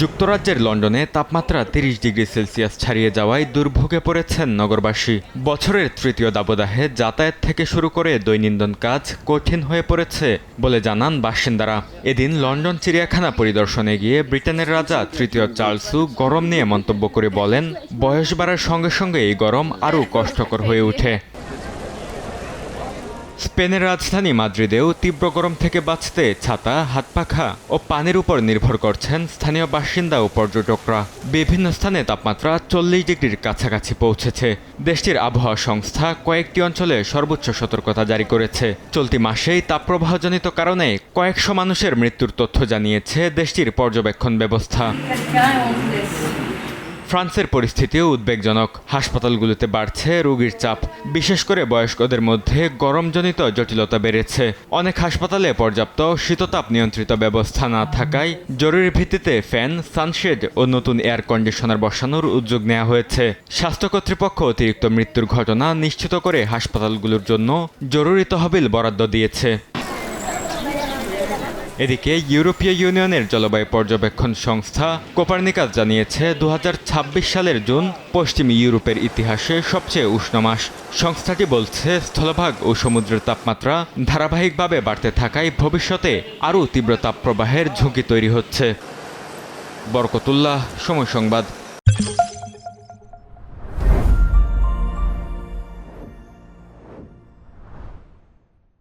যুক্তরাজ্যের লন্ডনে তাপমাত্রা ৩০ ডিগ্রি সেলসিয়াস ছাড়িয়ে যাওয়ায় দুর্ভোগে পড়েছেন নগরবাসী। বছরের তৃতীয় দাবদাহে যাতায়াত থেকে শুরু করে দৈনন্দিন কাজ কঠিন হয়ে পড়েছে বলে জানান বাসিন্দারা। এদিন লন্ডন চিড়িয়াখানা পরিদর্শনে গিয়ে ব্রিটেনের রাজা তৃতীয় চার্লসও গরম নিয়ে মন্তব্য করে বলেন, বয়স বাড়ার সঙ্গে সঙ্গে এই গরম আরও কষ্টকর হয়ে ওঠে। স্পেনের রাজধানী মাদ্রিদেও তীব্র গরম থেকে বাঁচতে ছাতা, হাত পাখা ও পানির উপর নির্ভর করছেন স্থানীয় বাসিন্দা ও পর্যটকরা। বিভিন্ন স্থানে তাপমাত্রা 40 ডিগ্রির কাছাকাছি পৌঁছেছে। দেশটির আবহাওয়া সংস্থা কয়েকটি অঞ্চলে সর্বোচ্চ সতর্কতা জারি করেছে। চলতি মাসেই তাপপ্রবাহজনিত কারণে কয়েকশো মানুষের মৃত্যুর তথ্য জানিয়েছে দেশটির পর্যবেক্ষণ ব্যবস্থা। ফ্রান্সের পরিস্থিতিও উদ্বেগজনক। হাসপাতালগুলোতে বাড়ছে রোগীর চাপ। বিশেষ করে বয়স্কদের মধ্যে গরমজনিত জটিলতা বেড়েছে। অনেক হাসপাতালে পর্যাপ্ত শীততাপ নিয়ন্ত্রিত ব্যবস্থা না থাকায় জরুরি ভিত্তিতে ফ্যান, সানশেড ও নতুন এয়ার কন্ডিশনার বসানোর উদ্যোগ নেওয়া হয়েছে। স্বাস্থ্য কর্তৃপক্ষ অতিরিক্ত মৃত্যুর ঘটনা নিশ্চিত করে হাসপাতালগুলোর জন্য জরুরি তহবিল বরাদ্দ দিয়েছে। এদিকে ইউরোপীয় ইউনিয়নের জলবায়ু পর্যবেক্ষণ সংস্থা কোপার্নিকাস জানিয়েছে 2026 সালের জুন পশ্চিম ইউরোপের ইতিহাসে সবচেয়ে উষ্ণ মাস। সংস্থাটি বলছে, স্থলভাগ ও সমুদ্রের তাপমাত্রা ধারাবাহিকভাবে বাড়তে থাকায় ভবিষ্যতে আরও তীব্র তাপপ্রবাহের ঝুঁকি তৈরি হচ্ছে। বরকতুল্লাহ, সময় সংবাদ।